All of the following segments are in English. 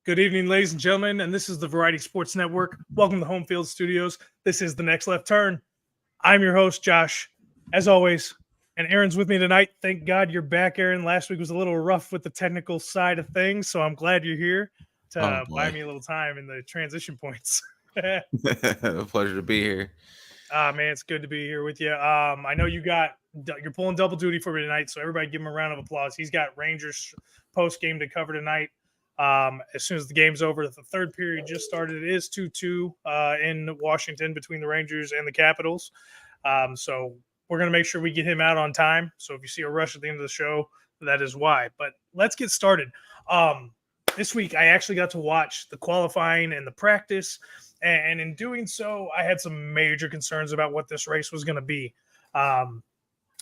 Good evening, ladies and gentlemen, and this is the Variety Sports Network. Welcome to Home Field Studios. This is The Next Left Turn. I'm your host, Josh, as always, and Aaron's with me tonight. Thank God you're back, Aaron. Last week was a little rough with the technical side of things, so I'm glad you're here to buy me a little time in the transition points. Pleasure to be here. Man, it's good to be here with you. I know you're pulling double duty for me tonight, so everybody give him a round of applause. He's got Rangers post game to cover tonight. As soon as the game's over, the third period just started. It is 2-2 in Washington between the Rangers and the Capitals. So we're going to make sure we get him out on time. So if you see a rush at the end of the show, that is why. But let's get started. This week, I actually got to watch the qualifying and the practice. And in doing so, I had some major concerns about what this race was going to be.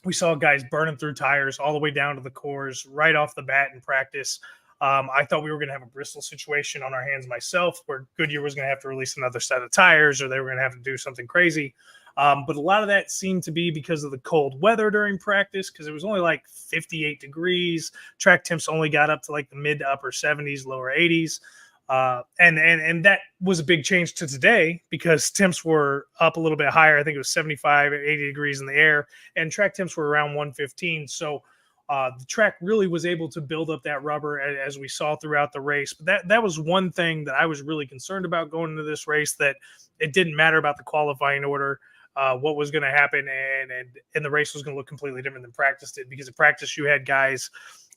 We saw guys burning through tires all the way down to the cores right off the bat in practice. I thought we were going to have a Bristol situation on our hands myself, where Goodyear was going to have to release another set of tires, or they were going to have to do something crazy. But a lot of that seemed to be because of the cold weather during practice, because it was only like 58 degrees. Track temps only got up to like the mid to upper 70s, lower 80s. And that was a big change to today, because temps were up a little bit higher. I think it was 75, 80 degrees in the air, and track temps were around 115. So the track really was able to build up that rubber, as we saw throughout the race. But that was one thing that I was really concerned about going into this race, that it didn't matter about the qualifying order, what was going to happen, and the race was going to look completely different than practice did, because in practice you had guys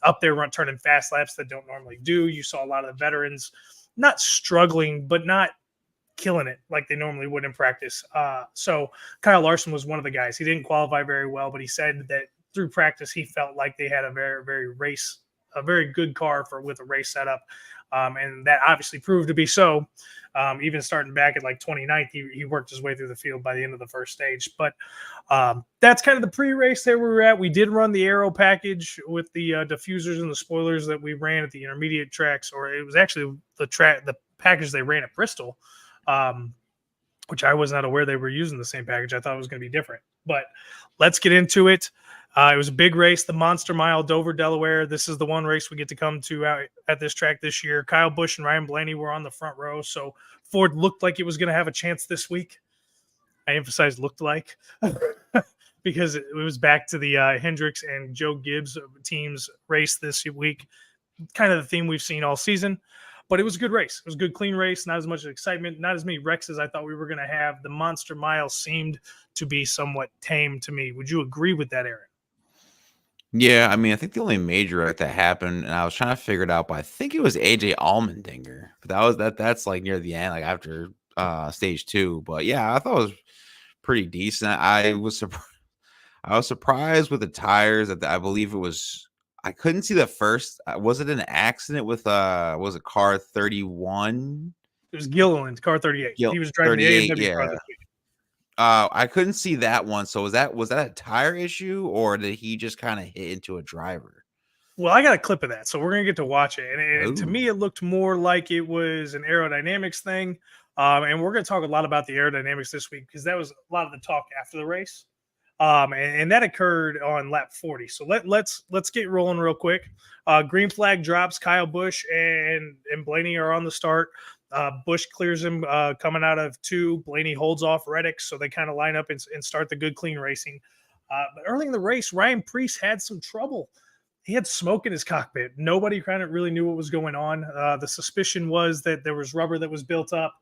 up there turning fast laps that don't normally do. You saw a lot of the veterans not struggling, but not killing it like they normally would in practice. So Kyle Larson was one of the guys. He didn't qualify very well, but he said that through practice, he felt like they had a very good car with a race setup. And that obviously proved to be so. Even starting back at like 29th, he worked his way through the field by the end of the first stage. But that's kind of the pre-race there we were at. We did run the aero package with the diffusers and the spoilers that we ran at the intermediate tracks, or it was actually the package they ran at Bristol, which I was not aware they were using the same package. I thought it was going to be different. But let's get into it. It was a big race, the Monster Mile, Dover, Delaware. This is the one race we get to come to out at this track this year. Kyle Busch and Ryan Blaney were on the front row, so Ford looked like it was going to have a chance this week. I emphasize looked like, because it was back to the Hendricks and Joe Gibbs team's race this week, kind of the theme we've seen all season. But it was a good race. It was a good, clean race. Not as much excitement, not as many wrecks as I thought we were going to have. The Monster Mile seemed to be somewhat tame to me. Would you agree with that, Aaron? Yeah, I mean, I think the only major wreck that happened, and I was trying to figure it out, but I think it was AJ Allmendinger. But that's like near the end, like after stage 2. But yeah, I thought it was pretty decent. I was surprised with the tires. That I believe it was. I couldn't see the first. Was it an accident with was it car 31? It was Gilliland's car 38. He was driving the A&W car this week. I couldn't see that one. So was that a tire issue, or did he just kind of hit into a driver? Well, I got a clip of that, so we're going to get to watch it. And to me, it looked more like it was an aerodynamics thing. And we're going to talk a lot about the aerodynamics this week, because that was a lot of the talk after the race. And that occurred on lap 40. So let's get rolling real quick. Green flag drops. Kyle Busch and Blaney are on the start. Busch clears him coming out of 2. Blaney holds off Reddick, so they kind of line up and start the good, clean racing. But early in the race, Ryan Preece had some trouble. He had smoke in his cockpit. Nobody kind of really knew what was going on. The suspicion was that there was rubber that was built up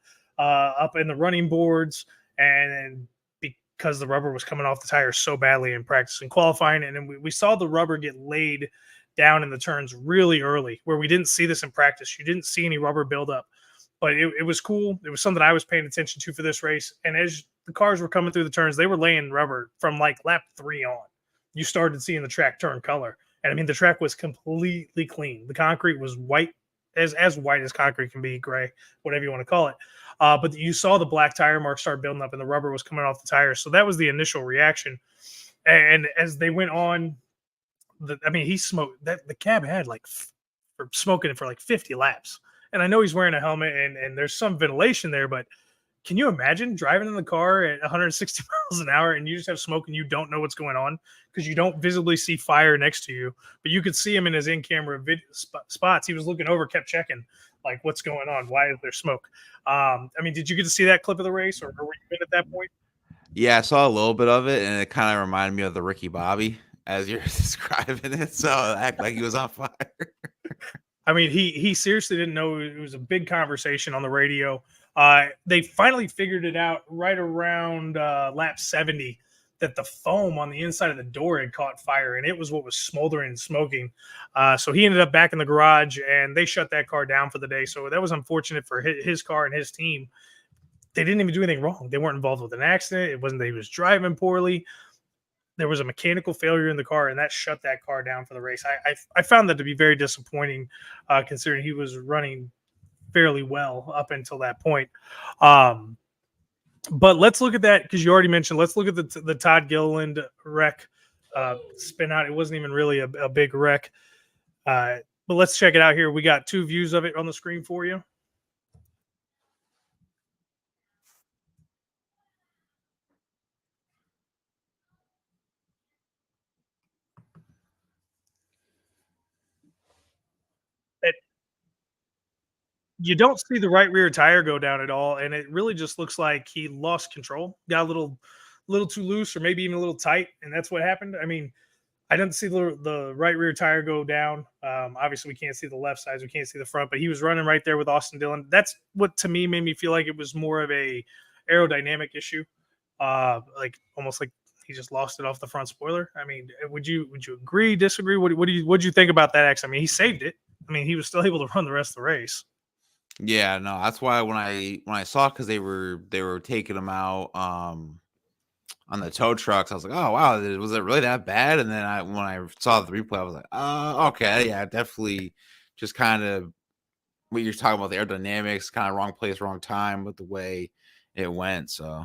in the running boards, and because the rubber was coming off the tires so badly in practice and qualifying, and then we saw the rubber get laid down in the turns really early, where we didn't see this in practice. You didn't see any rubber buildup. But it was cool. It was something I was paying attention to for this race. And as the cars were coming through the turns, they were laying rubber from like lap 3 on. You started seeing the track turn color. And I mean, the track was completely clean. The concrete was white, as white as concrete can be, gray, whatever you want to call it. But you saw the black tire marks start building up, and the rubber was coming off the tires. So that was the initial reaction. And as they went on, he smoked that. The cab had for smoking it for like 50 laps. And I know he's wearing a helmet, and there's some ventilation there, but can you imagine driving in the car at 160 miles an hour and you just have smoke and you don't know what's going on, because you don't visibly see fire next to you, but you could see him in his in-camera spots. He was looking over, kept checking, Like, what's going on? Why is there smoke? I mean, did you get to see that clip of the race, or were you in at that point? Yeah, I saw a little bit of it, and it kind of reminded me of the Ricky Bobby as you're describing it. So it act like he was on fire. I mean, he seriously didn't know. It was a big conversation on the radio. They finally figured it out right around lap 70 that the foam on the inside of the door had caught fire, and it was what was smoldering and smoking. So he ended up back in the garage, and they shut that car down for the day. So that was unfortunate for his car and his team. They didn't even do anything wrong. They weren't involved with an accident. It wasn't that he was driving poorly. There was a mechanical failure in the car, and that shut that car down for the race. I found that to be very disappointing, considering he was running fairly well up until that point. But let's look at that because you already mentioned. Let's look at the Todd Gilliland wreck spin out. It wasn't even really a big wreck, but let's check it out here. We got 2 views of it on the screen for you. You don't see the right rear tire go down at all, and it really just looks like he lost control, got a little too loose, or maybe even a little tight, and that's what happened. I mean, I didn't see the right rear tire go down. Obviously, we can't see the left sides, we can't see the front, but he was running right there with Austin Dillon. That's what to me made me feel like it was more of a aerodynamic issue, like almost like he just lost it off the front spoiler. I mean, would you agree, disagree? What do you think about that accident? I mean, he saved it. I mean, he was still able to run the rest of the race. Yeah, no, that's why when I saw because they were taking him out on the tow trucks, I was like, oh wow, was it really that bad? And then when I saw the replay, I was like, okay, yeah, definitely, just kind of what you're talking about, the aerodynamics, kind of wrong place, wrong time with the way it went. So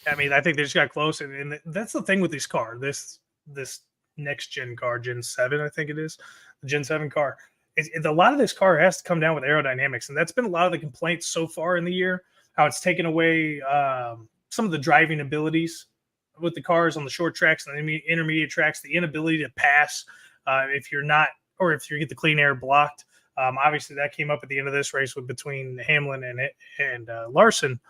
I mean, I think they just got close, and that's the thing with these cars. This next gen car, Gen 7, I think it is, the Gen 7 car. A lot of this car has to come down with aerodynamics, and that's been a lot of the complaints so far in the year. How it's taken away some of the driving abilities with the cars on the short tracks and the intermediate tracks, the inability to pass if you're not, or if you get the clean air blocked. Obviously, that came up at the end of this race between Hamlin and Larson.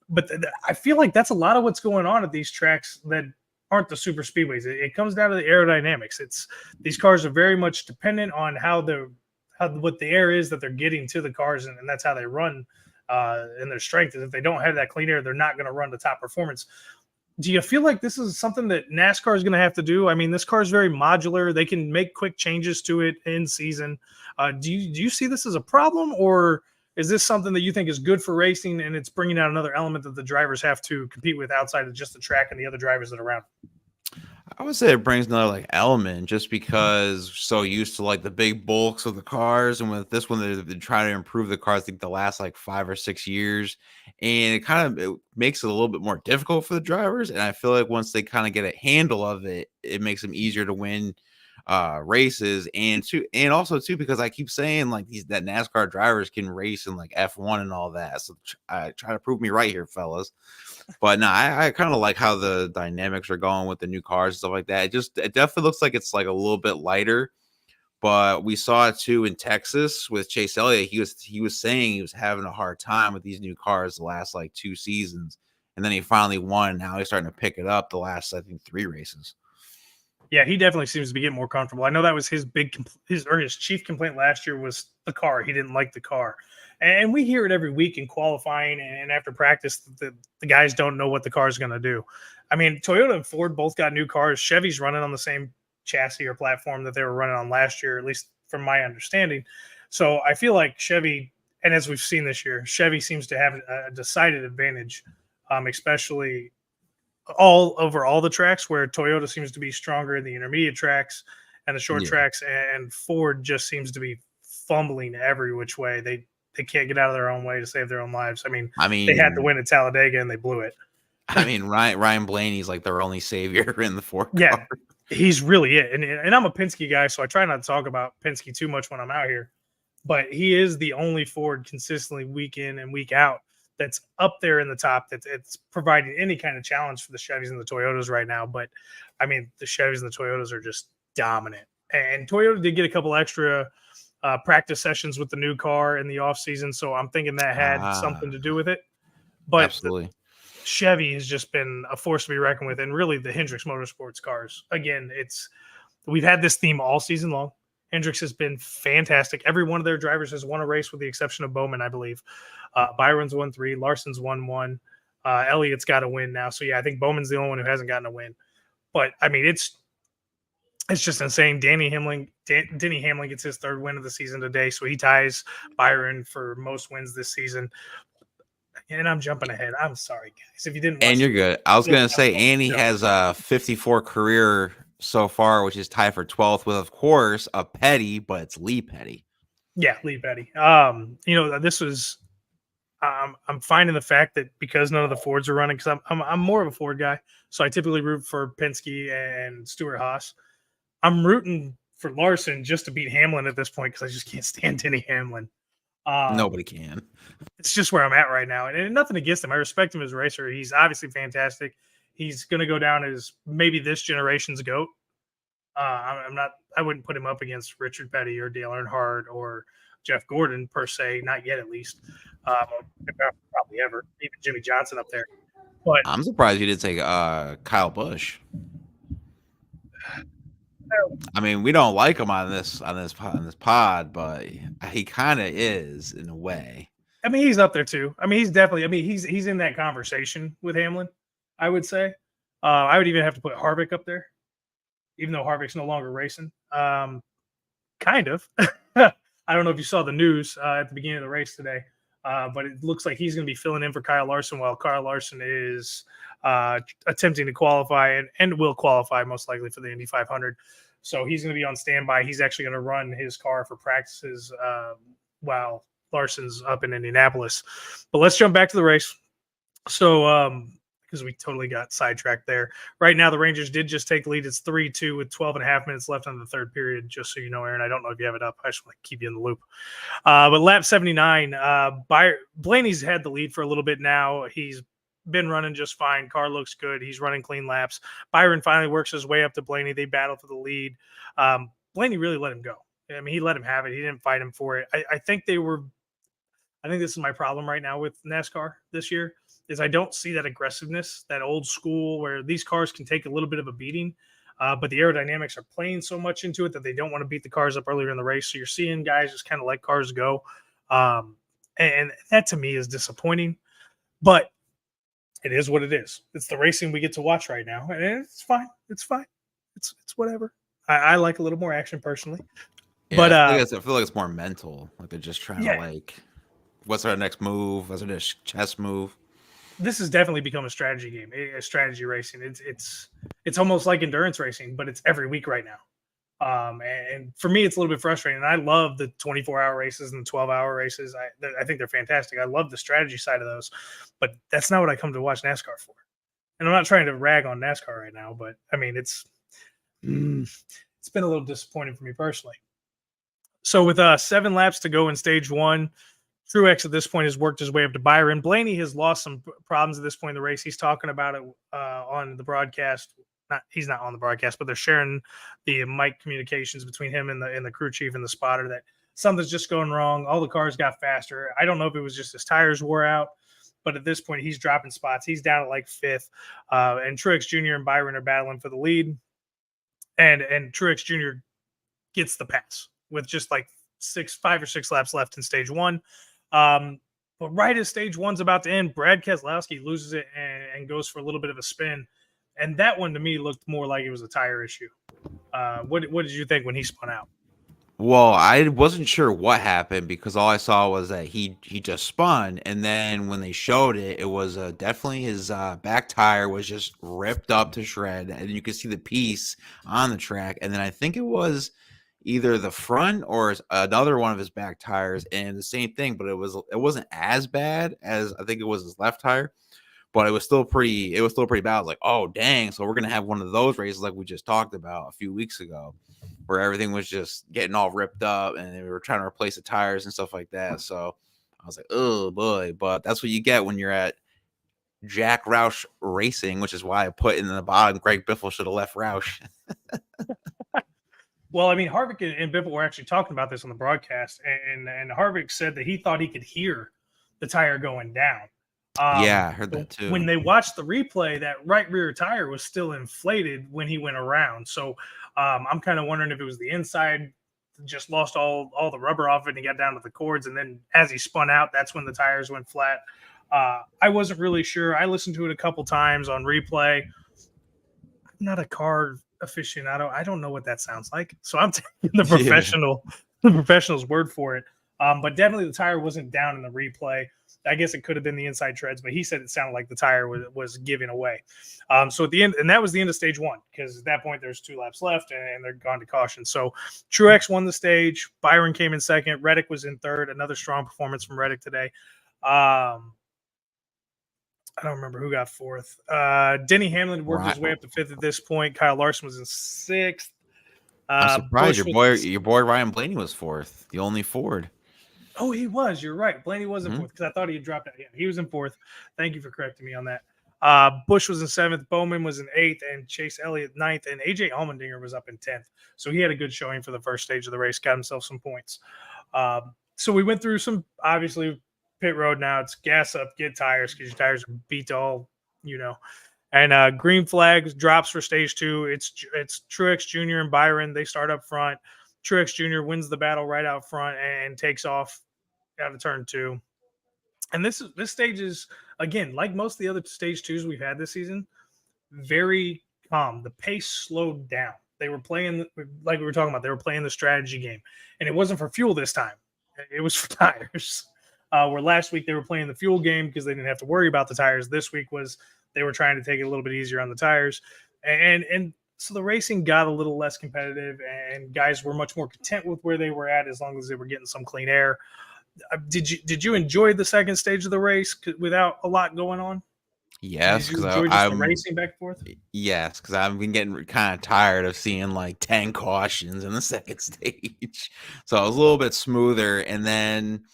But I feel like that's a lot of what's going on at these tracks that aren't the super speedways. It comes down to the aerodynamics. These cars are very much dependent on what the air is that they're getting to the cars, and that's how they run. And their strength is if they don't have that clean air, they're not going to run the top performance. Do you feel like this is something that NASCAR is going to have to do? I mean, this car is very modular. They can make quick changes to it in season. Do you see this as a problem, or is this something that you think is good for racing and it's bringing out another element that the drivers have to compete with outside of just the track and the other drivers that are around? I would say it brings another like element just because so used to like the big bulks of the cars, and with this one they're trying to improve the cars. I think the last like 5 or 6 years, and it makes it a little bit more difficult for the drivers. And I feel like once they kind of get a handle of it, it makes them easier to win races. And also too because I keep saying like that NASCAR drivers can race in like F1 and all that. So try to prove me right here, fellas. But no, I kind of like how the dynamics are going with the new cars and stuff like that. It definitely looks like it's like a little bit lighter. But we saw it too in Texas with Chase Elliott. He was saying he was having a hard time with these new cars the last like 2 seasons, and then he finally won. Now he's starting to pick it up the last I think 3 races. Yeah, he definitely seems to be getting more comfortable. I know that was his his chief complaint last year was the car. He didn't like the car. And we hear it every week in qualifying and after practice. The guys don't know what the car is going to do. I mean, Toyota and Ford both got new cars. Chevy's running on the same chassis or platform that they were running on last year, at least from my understanding. So I feel like Chevy, and as we've seen this year, Chevy seems to have a decided advantage, especially all over all the tracks, where Toyota seems to be stronger in the intermediate tracks and the short tracks, and Ford just seems to be fumbling every which way. They can't get out of their own way to save their own lives. I mean, they had to win at Talladega and they blew it. I mean, Ryan Blaney's like their only savior in the Ford car. Yeah, he's really it. And I'm a Penske guy, so I try not to talk about Penske too much when I'm out here. But he is the only Ford consistently week in and week out that's up there in the top, it's providing any kind of challenge for the Chevys and the Toyotas right now. But I mean, the Chevys and the Toyotas are just dominant. And Toyota did get a couple extra practice sessions with the new car in the off season, so I'm thinking that had something to do with it. But absolutely. Chevy has just been a force to be reckoned with, and really the Hendricks Motorsports cars. Again, we've had this theme all season long. Hendricks has been fantastic. Every one of their drivers has won a race with the exception of Bowman, I believe. Byron's won 3, Larson's won 1. Elliott's got a win now. So yeah, I think Bowman's the only one who hasn't gotten a win. But I mean, it's just insane. Denny Hamlin gets his 3rd win of the season today, so he ties Byron for most wins this season. And I'm jumping ahead. I'm sorry, guys. If you didn't watch, and you're good. I was gonna say Andy has a 54 career so far, which is tied for 12th with, of course, a Petty, but it's Lee Petty. Yeah, Lee Petty. This was. I'm finding the fact that because none of the Fords are running, because I'm more of a Ford guy, so I typically root for Penske and Stewart-Haas. I'm rooting for Larson just to beat Hamlin at this point because I just can't stand Denny Hamlin. Nobody can. It's just where I'm at right now, and nothing against him. I respect him as a racer. He's obviously fantastic. He's going to go down as maybe this generation's GOAT. I'm not. I wouldn't put him up against Richard Petty or Dale Earnhardt or Jeff Gordon per se, not yet at least. Probably ever. Even Jimmy Johnson up there. But I'm surprised you didn't say Kyle Busch. I mean, we don't like him on this pod, but he kind of is in a way. I mean, he's up there too. I mean, he's definitely. I mean, he's in that conversation with Hamlin. I would say. I would even have to put Harvick up there, even though Harvick's no longer racing. Kind of. I don't know if you saw the news at the beginning of the race today, but it looks like he's going to be filling in for Kyle Larson while Kyle Larson is attempting to qualify and will qualify most likely for the Indy 500. So he's going to be on standby. He's actually going to run his car for practices while Larson's up in Indianapolis. But let's jump back to the race. So, because we totally got sidetracked there. Right now, the Rangers did just take the lead. It's 3-2 with 12 and a half minutes left on the 3rd period, just so you know, Aaron. I don't know if you have it up. I just want to keep you in the loop. But lap 79, Blaney's had the lead for a little bit now. He's been running just fine. Car looks good. He's running clean laps. Byron finally works his way up to Blaney. They battle for the lead. Blaney really let him go. I mean, he let him have it. He didn't fight him for it. I think this is my problem right now with NASCAR this year. Is I don't see that aggressiveness, that old school where these cars can take a little bit of a beating, but the aerodynamics are playing so much into it that they don't want to beat the cars up earlier in the race. So you're seeing guys just kind of let cars go. And that to me is disappointing, but it is what it is. It's the racing we get to watch right now. And it's fine. It's fine. It's whatever. I like a little more action personally, but I feel like it's more mental. Like they're just trying to what's our next move? What's our next chess move? This has definitely become a strategy game, a strategy racing. It's almost like endurance racing, but it's every week right now. And for me, it's a little bit frustrating. And I love the 24-hour races and the 12-hour races. I think they're fantastic. I love the strategy side of those, but that's not what I come to watch NASCAR for. And I'm not trying to rag on NASCAR right now, but I mean, it's been a little disappointing for me personally. So with 7 laps to go in stage 1, Truex at this point has worked his way up to Byron. Blaney has lost some problems at this point in the race. He's talking about it on the broadcast. He's not on the broadcast, but they're sharing the mic communications between him and the crew chief and the spotter that something's just going wrong. All the cars got faster. I don't know if it was just his tires wore out, but at this point he's dropping spots. He's down at like 5th, and Truex Jr. and Byron are battling for the lead. And Truex Jr. gets the pass with just like 5 or 6 laps left in stage 1. But right as stage 1's about to end, Brad Keselowski loses it and goes for a little bit of a spin. And that one to me looked more like it was a tire issue. What did you think when he spun out? Well, I wasn't sure what happened because all I saw was that he just spun, and then when they showed it, it was definitely his back tire was just ripped up to shred, and you could see the piece on the track. And then I think it was either the front or another one of his back tires, and the same thing, but it wasn't as bad as I think it was his left tire, but it was still pretty bad. I was like, oh dang, so we're gonna have one of those races like we just talked about a few weeks ago, where everything was just getting all ripped up and they were trying to replace the tires and stuff like that. So I was like, oh boy, but that's what you get when you're at Jack Roush Racing, which is why I put in the bottom Greg Biffle should have left Roush. Well, I mean, Harvick and Biffle were actually talking about this on the broadcast, and Harvick said that he thought he could hear the tire going down. Yeah, I heard So that too. when they watched the replay, that right rear tire was still inflated when he went around. So I'm kind of wondering if it was the inside just lost all the rubber off it and he got down to the cords, and then as he spun out, that's when the tires went flat. I wasn't really sure. I listened to it a couple times on replay. I'm not a car aficionado. I don't know what that sounds like, so I'm taking the professional's word for it. But definitely the tire wasn't down in the replay. I guess it could have been the inside treads, but he said it sounded like the tire was giving away. So at the end, and that was the end of stage one, because at that point there's 2 laps left and they're gone to caution. So Truex won the stage. Byron came in second. Reddick was in third. Another strong performance from Reddick today. I don't remember who got fourth. Denny Hamlin worked his way up to fifth at this point. Kyle Larson was in sixth. I'm surprised your boy Ryan Blaney was fourth, the only Ford. Oh, he was. You're right. Blaney was in fourth, because I thought he had dropped out. Yeah, he was in fourth. Thank you for correcting me on that. Busch was in seventh. Bowman was in eighth, and Chase Elliott ninth, and AJ Allmendinger was up in 10th. So he had a good showing for the first stage of the race, got himself some points. So we went through some, obviously, pit road now. It's gas up, get tires, because your tires are beat to all, And green flags drops for stage 2. It's Truex Jr. and Byron. They start up front. Truex Jr. wins the battle right out front and takes off out of turn 2. And this stage is, again, like most of the other stage 2s we've had this season, very calm. The pace slowed down. They were playing, like we were talking about, they were playing the strategy game. And it wasn't for fuel this time. It was for tires. Where last week they were playing the fuel game because they didn't have to worry about the tires. This week was they were trying to take it a little bit easier on the tires. And so the racing got a little less competitive, and guys were much more content with where they were at as long as they were getting some clean air. Did you enjoy the second stage of the race without a lot going on? Yes, because I'm racing back and forth. Yes, because I've been getting kind of tired of seeing like 10 cautions in the second stage, so I was a little bit smoother. And then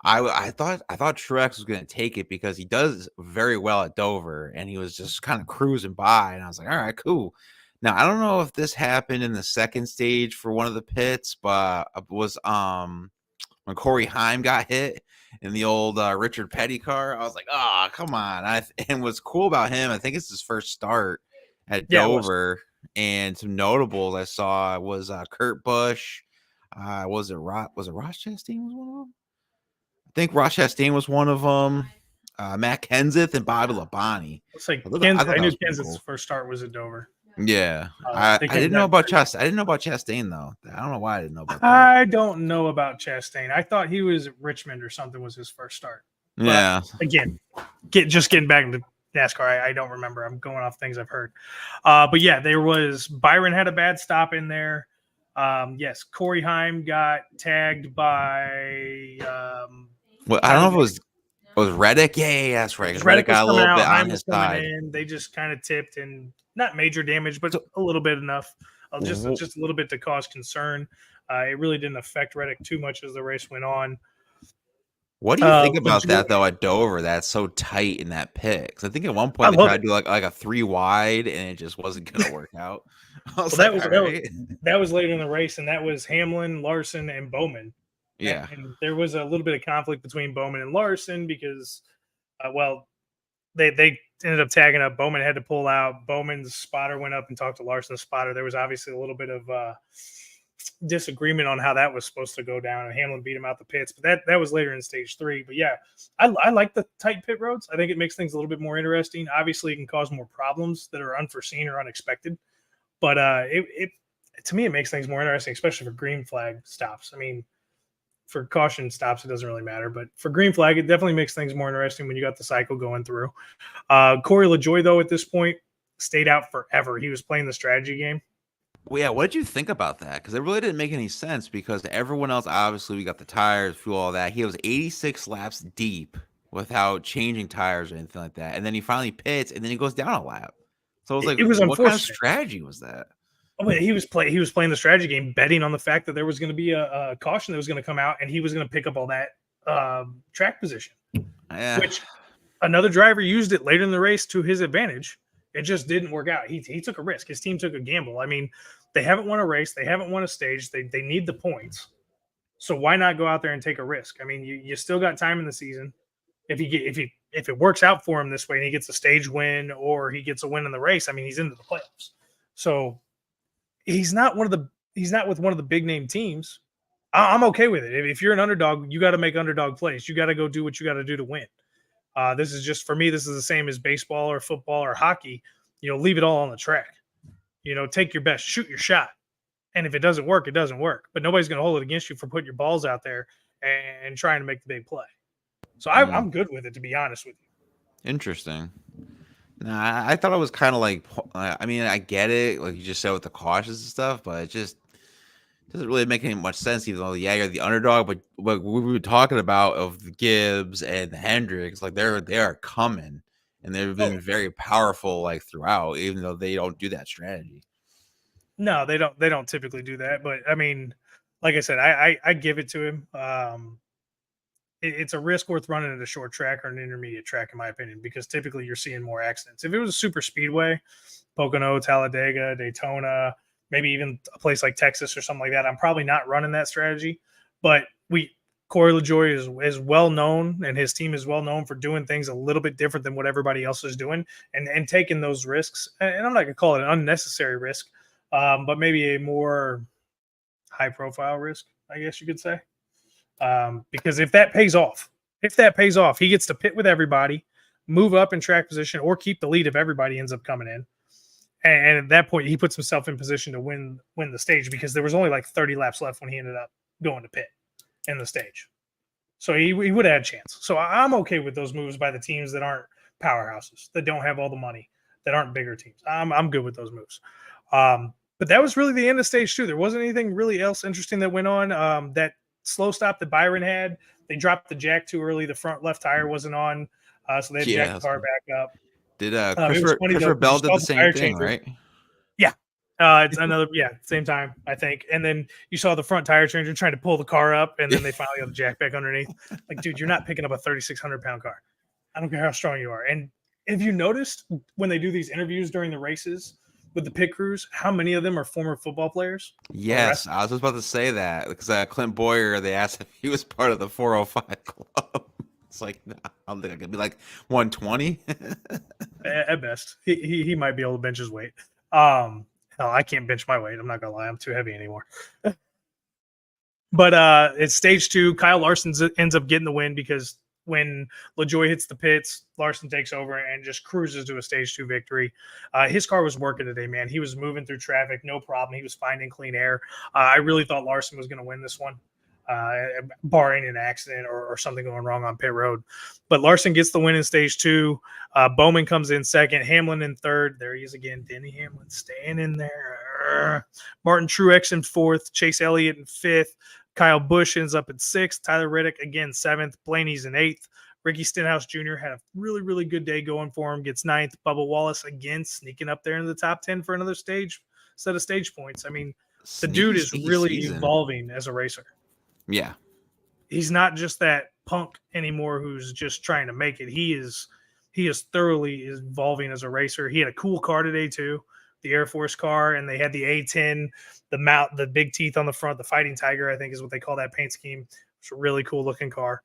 I thought Truex was going to take it because he does very well at Dover, and he was just kind of cruising by, and I was like, all right, cool. Now I don't know if this happened in the second stage for one of the pits, but it was when Corey Heim got hit in the old Richard Petty car. I was like, oh, come on. And what's cool about him, I think it's his first start at Dover. And some notables I saw was Kurt Busch. Was it Ross Chastain was one of them? I think Ross Chastain was one of them. Matt Kenseth and Bobby Labonte. It's like I knew Kenseth's first start was at Dover. Yeah, I didn't know about Chastain. I didn't know about Chastain though. I don't know why I didn't know about that. I don't know about Chastain. I thought he was at Richmond or something was his first start. But yeah. Again, getting back into NASCAR, I don't remember. I'm going off things I've heard. But yeah, Byron had a bad stop in there. Yes, Corey Heim got tagged by. Well, I don't know if it was Reddick. Yeah, that's right. Reddick got a little bit on his side. They just kind of tipped, and not major damage, but a little bit enough. Just a little bit to cause concern. It really didn't affect Reddick too much as the race went on. What do you think about that though at Dover? That's so tight in that pit. Because I think at one point they tried to do like a 3 wide, and it just wasn't going to work out. That was later in the race, and that was Hamlin, Larson, and Bowman. Yeah, and there was a little bit of conflict between Bowman and Larson because, they ended up tagging up. Bowman had to pull out. Bowman's spotter went up and talked to Larson's spotter. There was obviously a little bit of disagreement on how that was supposed to go down, and Hamlin beat him out the pits. But that was later in stage 3. But yeah, I like the tight pit roads. I think it makes things a little bit more interesting. Obviously, it can cause more problems that are unforeseen or unexpected. But to me, it makes things more interesting, especially for green flag stops. I mean, for caution stops, it doesn't really matter. But for green flag, it definitely makes things more interesting when you got the cycle going through. Corey LaJoie, though, at this point, stayed out forever. He was playing the strategy game. Well, yeah, what did you think about that? Because it really didn't make any sense because everyone else, obviously, we got the tires, fuel, all that. He was 86 laps deep without changing tires or anything like that. And then he finally pits, and then he goes down a lap. So it was like, what kind of strategy was that? Oh, he was playing the strategy game, betting on the fact that there was going to be a caution that was going to come out, and he was going to pick up all that track position. Yeah. Which another driver used it later in the race to his advantage, It just didn't work out. He took a risk. His team took a gamble. I mean, they haven't won a race. They haven't won a stage. They need the points. So why not go out there and take a risk? I mean, you still got time in the season. If it works out for him this way and he gets a stage win or he gets a win in the race, I mean, he's into the playoffs. So he's not with one of the big name teams. I'm okay with it. If you're an underdog, you got to make underdog plays. You got to go do what you got to do to win. This is just, for me, this is the same as baseball or football or hockey. Leave it all on the track. Take your best, shoot your shot. And if it doesn't work, it doesn't work. But nobody's going to hold it against you for putting your balls out there and trying to make the big play. So I'm good with it, to be honest with you. Interesting. Nah, I thought it was kind of like, I mean, I get it, like you just said with the cautious and stuff, but it just doesn't really make any much sense, even though, yeah, you're the underdog, but what we were talking about of the Gibbs and the Hendricks, like they are coming, and they've been very powerful, like throughout, even though they don't do that strategy. No, they don't. They don't typically do that. But I mean, like I said, I give it to him. It's a risk worth running at a short track or an intermediate track, in my opinion, because typically you're seeing more accidents. If it was a super speedway, Pocono, Talladega, Daytona, maybe even a place like Texas or something like that, I'm probably not running that strategy. But Corey LaJoie is well known, and his team is well known for doing things a little bit different than what everybody else is doing and taking those risks. And I'm not gonna call it an unnecessary risk, but maybe a more high profile risk, I guess you could say. Because if that pays off, he gets to pit with everybody, move up in track position, or keep the lead if everybody ends up coming in. And at that point, he puts himself in position to win the stage, because there was only like 30 laps left when he ended up going to pit in the stage. So he would have had a chance. So I'm okay with those moves by the teams that aren't powerhouses, that don't have all the money, that aren't bigger teams. I'm good with those moves. But that was really the end of stage 2. There wasn't anything really else interesting that went on. That slow stop that Byron had, they dropped the jack too early. The front left tire wasn't on, so they had to jack the car back up. Did Christopher Bell did the same thing, right? Yeah. It's another, same time, I think. And then you saw the front tire changer trying to pull the car up, and then they finally got the jack back underneath. Like, dude, you're not picking up a 3,600-pound car. I don't care how strong you are. And if you noticed when they do these interviews during the races with the pit crews, how many of them are former football players? Yes, I was just about to say that, because Clint Boyer, they asked if he was part of the 405 club. It's like, no, I don't think I could be like 120. At best. He might be able to bench his weight. Hell, I can't bench my weight. I'm not gonna lie, I'm too heavy anymore. But it's stage 2. Kyle Larson ends up getting the win, because when LaJoie hits the pits, Larson takes over and just cruises to a stage 2 victory. His car was working today, man. He was moving through traffic, no problem. He was finding clean air. I really thought Larson was going to win this one, barring an accident or something going wrong on pit road. But Larson gets the win in stage 2. Bowman comes in second. Hamlin in third. There he is again. Denny Hamlin staying in there. Martin Truex in fourth. Chase Elliott in fifth. Kyle Busch ends up in 6th. Tyler Reddick, again, 7th. Blaney's in 8th. Ricky Stenhouse Jr. had a really, really good day going for him. Gets 9th. Bubba Wallace, again, sneaking up there in the top 10 for another set of stage points. I mean, the dude is really evolving as a racer. Yeah. He's not just that punk anymore who's just trying to make it. He is thoroughly evolving as a racer. He had a cool car today, too. The Air Force car, and they had the A10, the big teeth on the front, the Fighting Tiger, I think is what they call that paint scheme. It's a really cool looking car.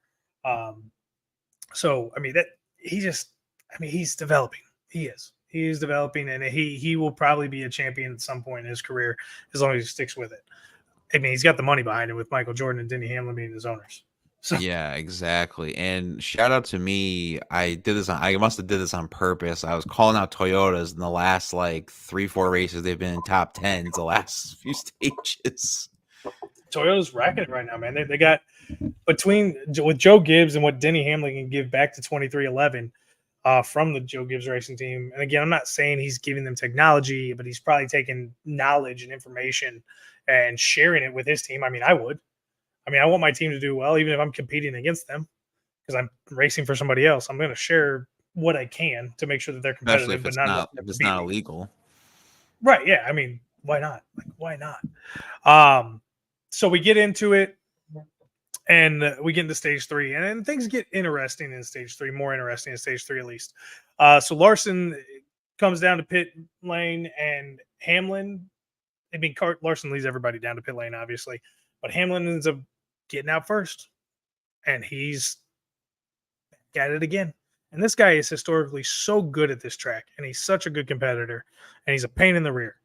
So I mean he's developing. He is developing, and he will probably be a champion at some point in his career as long as he sticks with it. I mean, he's got the money behind him with Michael Jordan and Denny Hamlin being his owners. So. Yeah, exactly. And shout out to me. I must have did this on purpose. I was calling out Toyotas in the last like 3-4 races. They've been in top 10s the last few stages. Toyota's racking it right now, man. They got with Joe Gibbs and what Denny Hamlin can give back to 2311 from the Joe Gibbs racing team. And again, I'm not saying he's giving them technology, but he's probably taking knowledge and information and sharing it with his team. I mean, I would. I want my team to do well, even if I'm competing against them, because I'm racing for somebody else. I'm going to share what I can to make sure that they're competitive, especially if it's not illegal. Right. Yeah. I mean, why not? Why not? So we get into it, and we get into stage 3, and then things get interesting in stage 3, more interesting in stage 3 at least. So Larson comes down to pit lane, and Hamlin. I mean, Larson leads everybody down to pit lane, obviously, but Hamlin ends up getting out first, and he's at it again. And this guy is historically so good at this track, and he's such a good competitor, and he's a pain in the rear,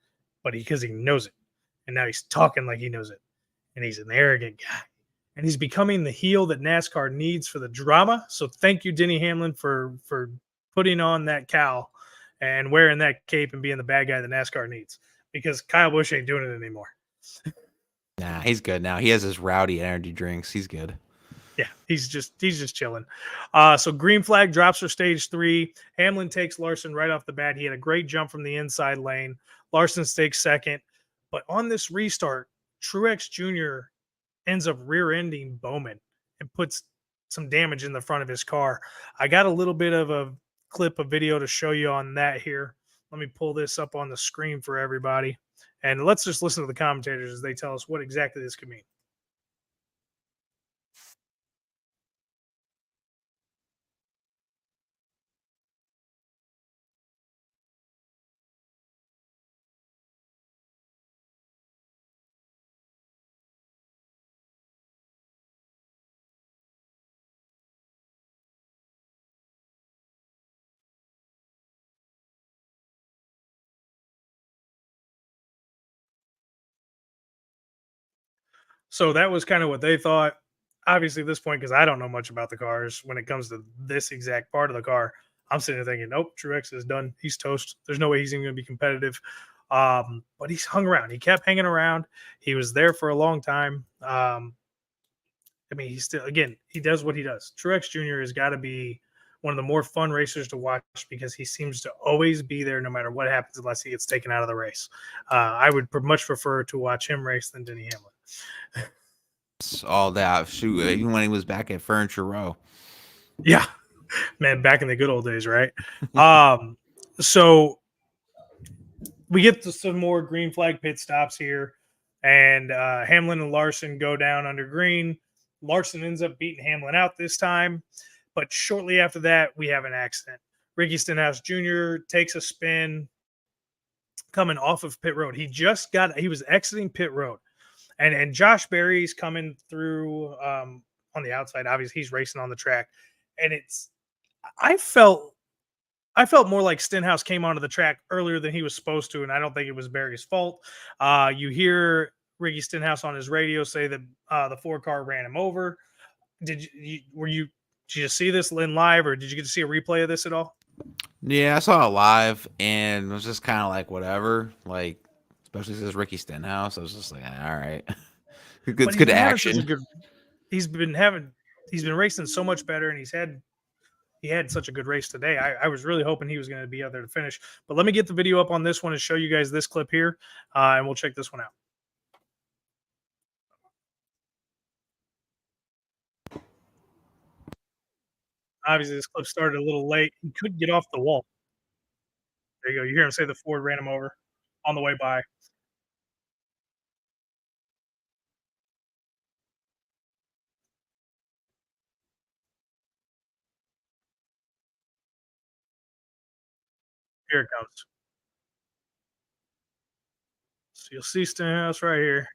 but because he knows it, and now he's talking like he knows it, and he's an arrogant guy, and he's becoming the heel that NASCAR needs for the drama. So thank you, Denny Hamlin, for putting on that cowl and wearing that cape and being the bad guy that NASCAR needs, because Kyle Busch ain't doing it anymore. Nah, he's good now. He has his rowdy energy drinks. He's good. Yeah, he's just chilling. So green flag drops for stage 3. Hamlin takes Larson right off the bat. He had a great jump from the inside lane. Larson takes second, but on this restart, Truex Jr. ends up rear-ending Bowman and puts some damage in the front of his car. I got a little bit of a clip of video to show you on that here. Let me pull this up on the screen for everybody, and let's just listen to the commentators as they tell us what exactly this could mean. So that was kind of what they thought. Obviously, at this point, because I don't know much about the cars when it comes to this exact part of the car, I'm sitting there thinking, nope, Truex is done. He's toast. There's no way he's even going to be competitive. But he's hung around. He kept hanging around. He was there for a long time. I mean, he's still, again, he does what he does. Truex Jr. has got to be one of the more fun racers to watch because he seems to always be there no matter what happens unless he gets taken out of the race. I would much prefer to watch him race than Denny Hamlin. All that. Shoot, even when he was back at Furniture Row. Yeah, man, back in the good old days, right? So we get to some more green flag pit stops here, and Hamlin and Larson go down under green. Larson ends up beating Hamlin out this time, but shortly after that, we have an accident. Ricky Stenhouse Jr. takes a spin coming off of pit road. He was exiting pit road, and Josh Berry's coming through on the outside. Obviously, he's racing on the track, and I felt more like Stenhouse came onto the track earlier than he was supposed to, and I don't think it was Berry's fault. You hear Ricky Stenhouse on his radio say that the 4 car ran him over. Did you just see this in live, or did you get to see a replay of this at all? Yeah, I saw it live, and it was just kind of like whatever. Like, especially since Ricky Stenhouse, I was just like, all right, it's good action. He's been racing so much better, and he had such a good race today. I was really hoping he was going to be out there to finish. But let me get the video up on this one and show you guys this clip here, and we'll check this one out. Obviously, this clip started a little late. He couldn't get off the wall. There you go. You hear him say the Ford ran him over on the way by. Here it comes. So you'll see Stenhouse right here.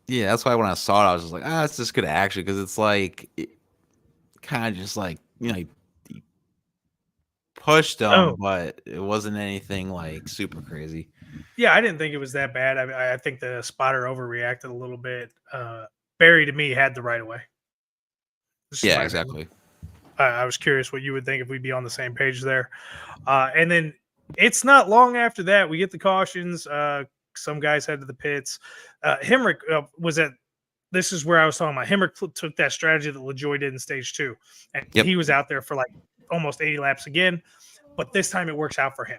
Yeah, that's why when I saw it, I was just like, it's just good action because it's like kind of just like he pushed him, but it wasn't anything like super crazy. Yeah, I didn't think it was that bad. I think the spotter overreacted a little bit. Barry, to me, had the right of way. Yeah, exactly. I was curious what you would think if we'd be on the same page there. And then it's not long after that we get the cautions. Some guys head to the pits. Hemrick was at. This is where I was talking about. Hemrick took that strategy that LaJoy did in stage 2, and he was out there for like almost 80 laps again. But this time it works out for him.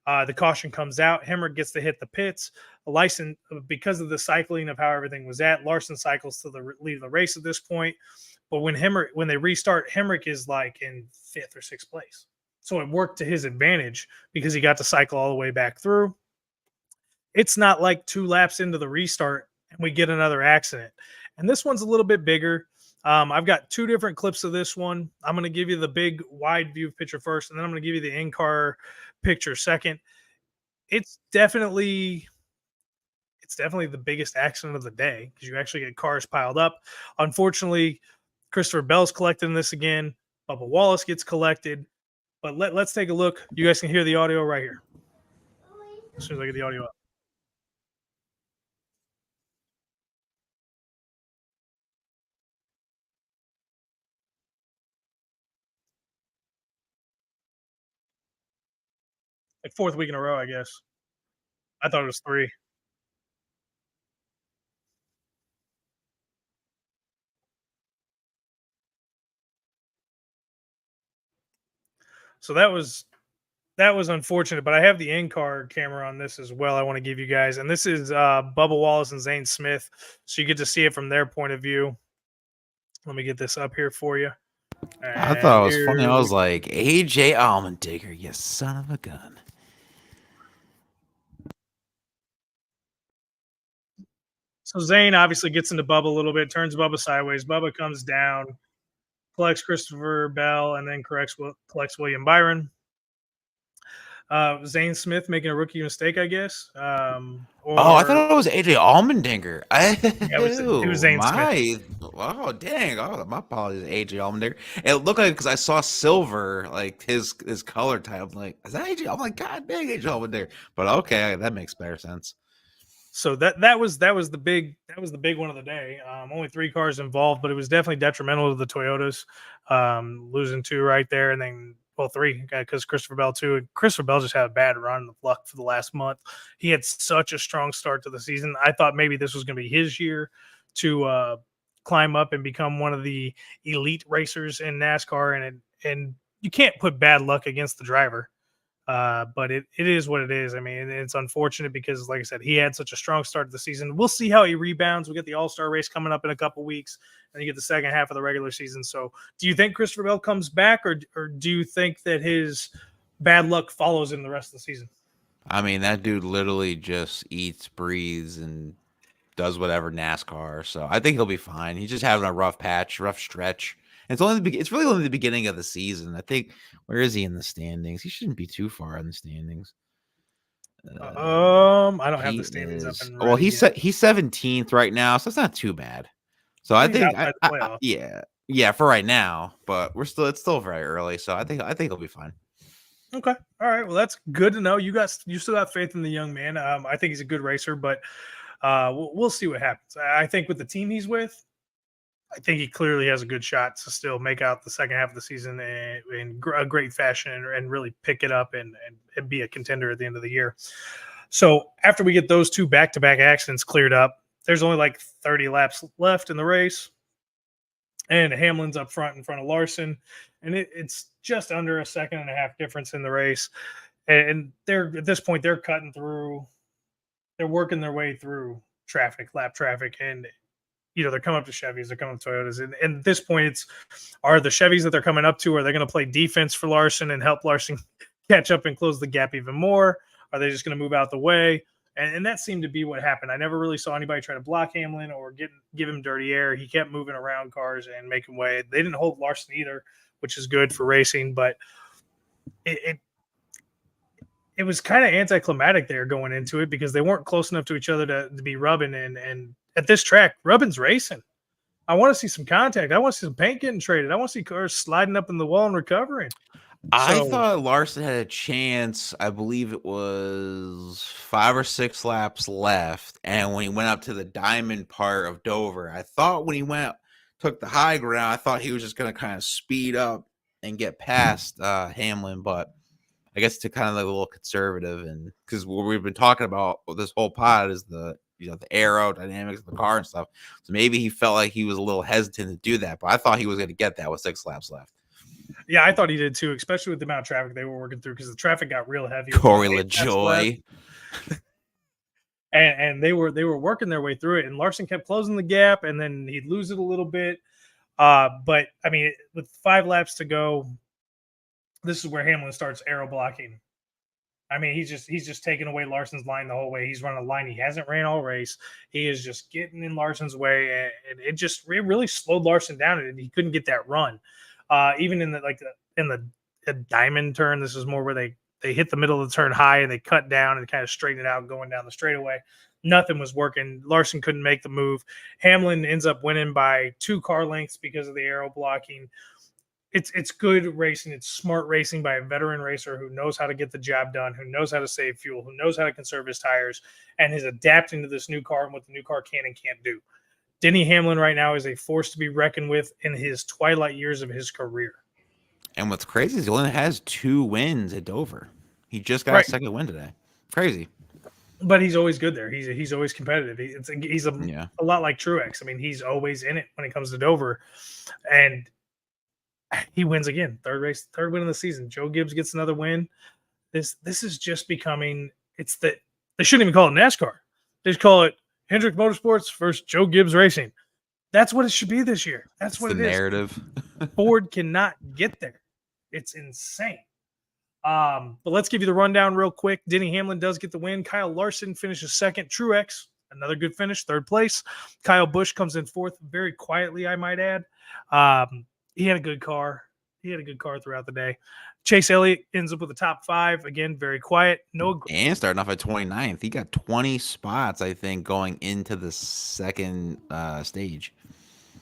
The caution comes out. Hemrick gets to hit the pits. Larson, because of the cycling of how everything was at, Larson cycles to the lead of the race at this point. But when they restart, Hemrick is like in 5th or 6th place. So it worked to his advantage because he got to cycle all the way back through. It's not like 2 laps into the restart and we get another accident. And this one's a little bit bigger. I've got two different clips of this one. I'm going to give you the big wide view picture first, and then I'm going to give you the in-car picture second. It's definitely the biggest accident of the day because you actually get cars piled up. Unfortunately, Christopher Bell's collecting this again. Bubba Wallace gets collected. But let's take a look. You guys can hear the audio right here. As soon as I get the audio up. Like fourth week in a row, I guess. I thought it was three. So that was unfortunate, but I have the in-car camera on this as well. I want to give you guys, and this is Bubba Wallace and Zane Smith, so you get to see it from their point of view. Let me get this up here for you. I And thought it was funny. here I we was like, AJ Allmendinger, you son of a gun. So Zane obviously gets into Bubba a little bit, turns Bubba sideways. Bubba comes down, collects Christopher Bell, and then collects William Byron. Zane Smith making a rookie mistake, I guess. Oh, I Or thought it was AJ Allmendinger. yeah, it was Oh Zane Smith. my! Oh dang! Oh, my apologies, AJ Allmendinger. It looked like because I saw silver, like his color type. I'm like, is that AJ? I'm like, God dang, AJ Allmendinger. But okay, that makes better sense. So that was the big one of the day. Only three cars involved, but it was definitely detrimental to the Toyotas, losing two right there, and then three because Christopher Bell too. And Christopher Bell just had a bad run of luck for the last month. He had such a strong start to the season. I thought maybe this was going to be his year to climb up and become one of the elite racers in NASCAR, and you can't put bad luck against the driver. But it is what it is. I mean, it's unfortunate because, like I said, he had such a strong start to the season. We'll see how he rebounds. We get the All Star race coming up in a couple weeks, and you get the second half of the regular season. So, do you think Christopher Bell comes back, or do you think that his bad luck follows him the rest of the season? I mean, that dude literally just eats, breathes, and does whatever NASCAR. So I think he'll be fine. He's just having a rough patch, rough stretch. It's really only the beginning of the season. I think where is he in the standings? He shouldn't be too far in the standings. I don't have He the standings up is and well. ready He's yet. he's 17th right now, so it's not too bad. So I He's think outside the playoffs. yeah for right now, but it's still very early, so I think he'll be fine. Okay, all right. Well, that's good to know. You still have faith in the young man. I think he's a good racer, but we'll see what happens. I think with the team he's with, I think he clearly has a good shot to still make out the second half of the season in a great fashion and really pick it up and be a contender at the end of the year. So after we get those two back-to-back accidents cleared up, there's only like 30 laps left in the race, and Hamlin's up front in front of Larson, and it's just under a second and a half difference in the race. And they're at this point they're cutting through, they're working their way through lap traffic, and they're coming up to Chevys, they're coming to Toyotas, and at this point, are the Chevys that they're coming up to, are they going to play defense for Larson and help Larson catch up and close the gap even more? Are they just going to move out the way? And that seemed to be what happened. I never really saw anybody try to block Hamlin or give him dirty air. He kept moving around cars and making way. They didn't hold Larson either, which is good for racing, but it it was kind of anticlimactic there going into it because they weren't close enough to each other to be rubbing, and at this track, rubbing's racing. I want to see some contact. I want to see some paint getting traded. I want to see cars sliding up in the wall and recovering. I So thought Larson had a chance. I believe it was 5 or 6 laps left, and when he went up to the diamond part of Dover, I thought when he took the high ground, I thought he was just going to kind of speed up and get past Hamlin, but I guess to kind of like a little conservative, and because what we've been talking about this whole pod is the the aerodynamics of the car and stuff. So maybe he felt like he was a little hesitant to do that, but I thought he was going to get that with 6 laps left. yeah, I thought he did too, especially with the amount of traffic they were working through because the traffic got real heavy. Corey 8 laps left, LaJoy. and they were working their way through it, and Larson kept closing the gap, and then he'd lose it a little bit. But I mean, with 5 laps to go, this is where Hamlin starts aero blocking I mean, he's just taking away Larson's line the whole way. He's running a line he hasn't ran all race. He is just getting in Larson's way, and it really slowed Larson down, and he couldn't get that run. Even in the diamond turn, this is more where they hit the middle of the turn high and they cut down and kind of straighten it out going down the straightaway. Nothing was working. Larson couldn't make the move. Hamlin ends up winning by 2 car lengths because of the aero blocking. It's good racing. It's smart racing by a veteran racer who knows how to get the job done, who knows how to save fuel, who knows how to conserve his tires, and is adapting to this new car and what the new car can and can't do. Denny Hamlin right now is a force to be reckoned with in his twilight years of his career. And what's crazy is he only has 2 wins at Dover. He just got a second win today. Crazy. But he's always good there. He's always competitive. He's a lot like Truex. I mean, he's always in it when it comes to Dover, and he wins again. Third win of the season. Joe Gibbs gets another win. This is just becoming. They shouldn't even call it NASCAR. They just call it Hendrick Motorsports versus Joe Gibbs Racing. That's what it should be this year. That's what it is. The narrative. Ford cannot get there. It's insane. But let's give you the rundown real quick. Denny Hamlin does get the win. Kyle Larson finishes second. Truex, another good finish, third place. Kyle Busch comes in fourth, very quietly, I might add. He had a good car. He had a good car throughout the day. Chase Elliott ends up with the top 5. Again, very quiet. And starting off at 29th. He got 20 spots, I think, going into the second stage.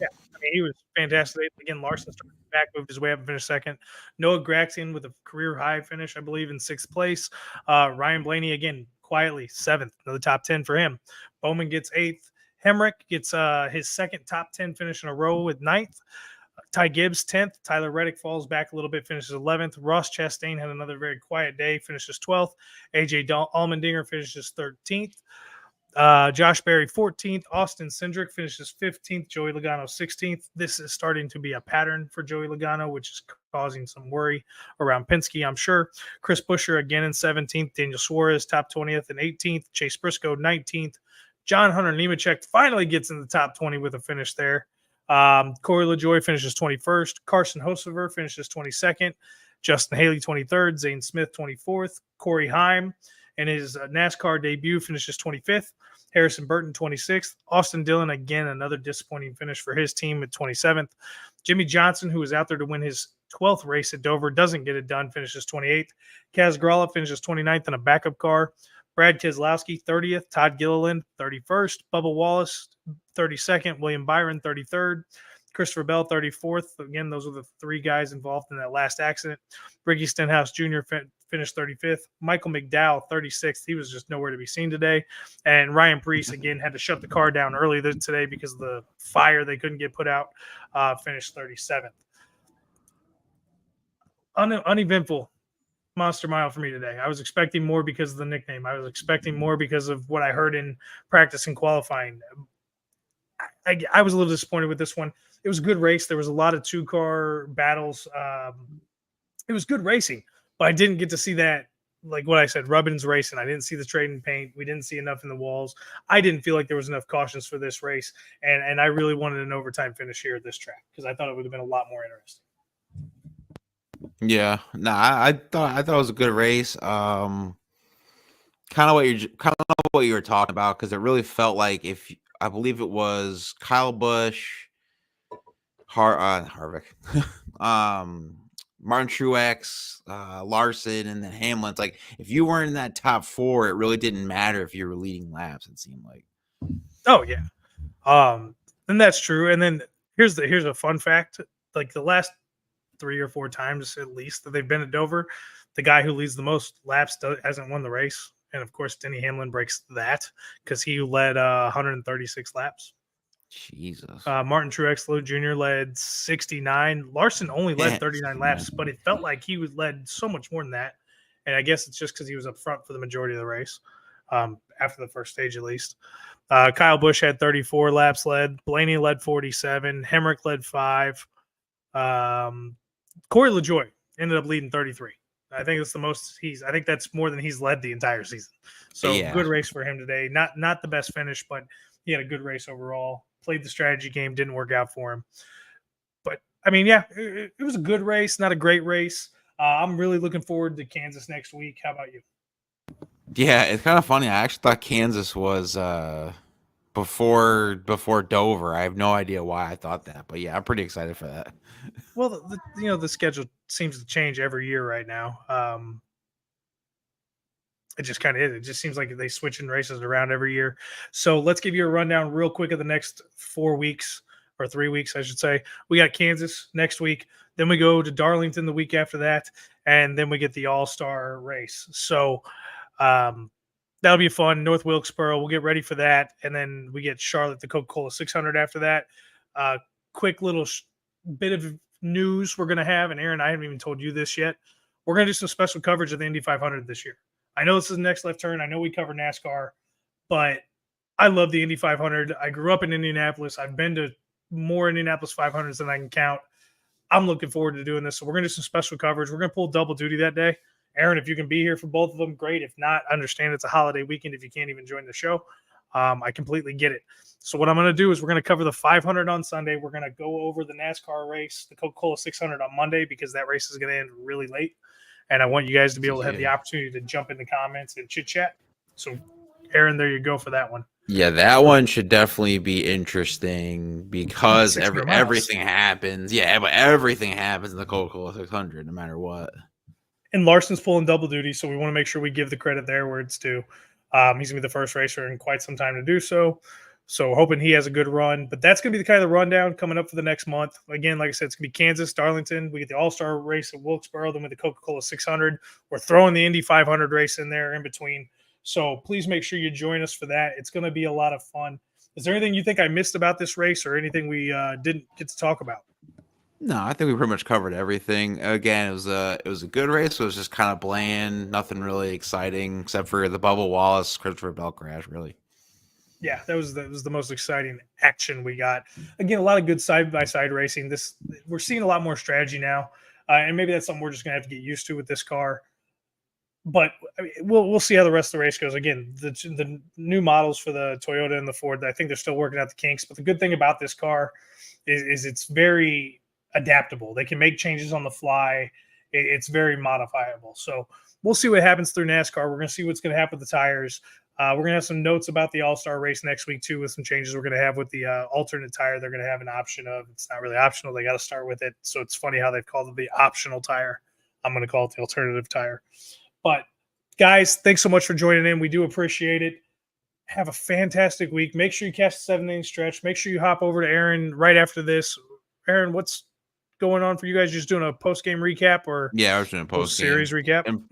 Yeah, I mean, he was fantastic. Again, Larson started back, moved his way up and finished second. Noah Gragson with a career high finish, I believe, in 6th place. Ryan Blaney, again, quietly 7th. Another top 10 for him. Bowman gets 8th. Hemrick gets his second top 10 finish in a row with 9th. Ty Gibbs, 10th. Tyler Reddick falls back a little bit, finishes 11th. Ross Chastain had another very quiet day, finishes 12th. AJ Allmendinger finishes 13th. Josh Berry, 14th. Austin Cindric finishes 15th. Joey Logano, 16th. This is starting to be a pattern for Joey Logano, which is causing some worry around Penske, I'm sure. Chris Buescher again in 17th. Daniel Suarez, top 20th and 18th. Chase Briscoe, 19th. John Hunter Nemechek finally gets in the top 20 with a finish there. Corey LaJoie finishes 21st. Carson Hocevar finishes 22nd. Justin Haley, 23rd. Zane Smith, 24th. Corey Heim, in his NASCAR debut, finishes 25th. Harrison Burton, 26th. Austin Dillon, again, another disappointing finish for his team at 27th. Jimmy Johnson, who was out there to win his 12th race at Dover, doesn't get it done, finishes 28th. Kaz Grala finishes 29th in a backup car. Brad Keselowski, 30th. Todd Gilliland, 31st. Bubba Wallace, 32nd. William Byron, 33rd. Christopher Bell, 34th. Again, those are the 3 guys involved in that last accident. Ricky Stenhouse Jr. finished 35th. Michael McDowell, 36th. He was just nowhere to be seen today. And Ryan Preece, again, had to shut the car down early today because of the fire they couldn't get put out. Finished 37th. Uneventful Monster Mile for me today. I was expecting more because of the nickname. I was expecting more because of what I heard in practice and qualifying. I was a little disappointed with this one. It was a good race. There was a lot of 2-car battles. It was good racing, but I didn't get to see that, like what I said, Rubbins racing. I didn't see the trade in paint. We didn't see enough in the walls. I didn't feel like there was enough cautions for this race, and I really wanted an overtime finish here at this track because I thought it would have been a lot more interesting. Yeah, no, I thought it was a good race. Kind of what you were talking about, because it really felt like I believe it was Kyle Busch, Harvick, Martin Truex, Larson, and then Hamlin. It's like if you weren't in that top 4, it really didn't matter if you were leading laps. It seemed like. Oh yeah, and that's true. And then here's a fun fact: like the last 3 or 4 times at least that they've been at Dover, the guy who leads the most laps hasn't won the race. And of course, Denny Hamlin breaks that because he led 136 laps. Jesus. Martin Truex Jr. led 69. Larson only led 39 laps, but it felt like he led so much more than that. And I guess it's just because he was up front for the majority of the race, after the first stage at least. Kyle Busch had 34 laps led. Blaney led 47. Hemrick led 5. Corey LaJoie ended up leading 33. I think it's the most I think that's more than he's led the entire season. So Good race for him today. Not the best finish, but he had a good race overall. Played the strategy game, didn't work out for him. But I mean, yeah, it was a good race, not a great race. I'm really looking forward to Kansas next week. How about you? Yeah, it's kind of funny. I actually thought Kansas was before Dover. I have no idea why I thought that, but yeah, I'm pretty excited for that. Well, the schedule seems to change every year right now. It just kind of is. It just seems like they switching races around every year. So let's give you a rundown real quick of the next 4 weeks or 3 weeks, I should say. We got Kansas next week. Then we go to Darlington the week after that, and then we get the All Star race. So um, that'll be fun. North Wilkesboro. We'll get ready for that, and then we get Charlotte, the Coca-Cola 600 after that. Quick little bit of news we're gonna have, and Aaron, I haven't even told you this yet. We're gonna do some special coverage of the Indy 500 this year. I know this is the next left turn. I know we cover NASCAR, but I love the Indy 500. I grew up in Indianapolis. I've been to more Indianapolis 500s than I can count. I'm looking forward to doing this. So we're going to do some special coverage. We're going to pull double duty that day. Aaron, if you can be here for both of them, great. If not, understand it's a holiday weekend if you can't even join the show. I completely get it. So what I'm going to do is we're going to cover the 500 on Sunday. We're going to go over the NASCAR race, the Coca-Cola 600 on Monday, because that race is going to end really late. And I want you guys to be able to have the opportunity to jump in the comments and chit chat. So, Aaron, there you go for that one. Yeah, that one should definitely be interesting because everything happens. Yeah, but everything happens in the Coca-Cola 600, no matter what. And Larson's pulling double duty, so we want to make sure we give the credit there where it's due. He's going to be the first racer in quite some time to do so. So hoping he has a good run. But that's going to be the kind of the rundown coming up for the next month. Again, like I said, it's going to be Kansas, Darlington. We get the All-Star race at Wilkesboro, then with the Coca-Cola 600. We're throwing the Indy 500 race in there in between. So please make sure you join us for that. It's going to be a lot of fun. Is there anything you think I missed about this race or anything we didn't get to talk about? No, I think we pretty much covered everything. Again, it was a good race. It was just kind of bland, nothing really exciting except for the Bubba Wallace Christopher Bell crash, really. Yeah, that was the most exciting action we got. Again, a lot of good side by side racing. We're seeing a lot more strategy now, and maybe that's something we're just gonna have to get used to with this car. But I mean, we'll see how the rest of the race goes. Again, the new models for the Toyota and the Ford, I think they're still working out the kinks. But the good thing about this car is it's very adaptable. They can make changes on the fly. It's very modifiable. So we'll see what happens through NASCAR. We're going to see what's going to happen with the tires. We're going to have some notes about the All-Star race next week, too, with some changes we're going to have with the alternate tire. They're going to have an option of, it's not really optional. They got to start with it. So it's funny how they've called it the optional tire. I'm going to call it the alternative tire. But, guys, thanks so much for joining in. We do appreciate it. Have a fantastic week. Make sure you catch the 7-inning stretch. Make sure you hop over to Aaron right after this. Aaron, what's going on for you guys? Just doing a post-game recap or I was doing a post-series recap? And,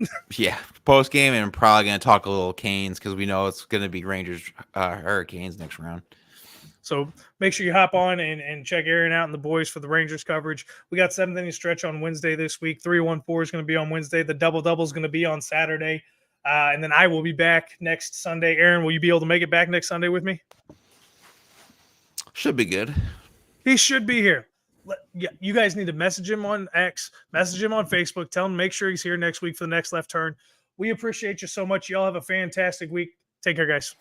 post-game, and probably going to talk a little Canes because we know it's going to be Rangers Hurricanes next round. So make sure you hop on and check Aaron out and the boys for the Rangers coverage. We got 7th-inning stretch on Wednesday this week. 3-1-4 is going to be on Wednesday. The double-double is going to be on Saturday. And then I will be back next Sunday. Aaron, will you be able to make it back next Sunday with me? Should be good. He should be here. You guys need to message him on X, message him on Facebook, tell him make sure he's here next week for the next left turn. We appreciate you so much. Y'all have a fantastic week. Take care, guys.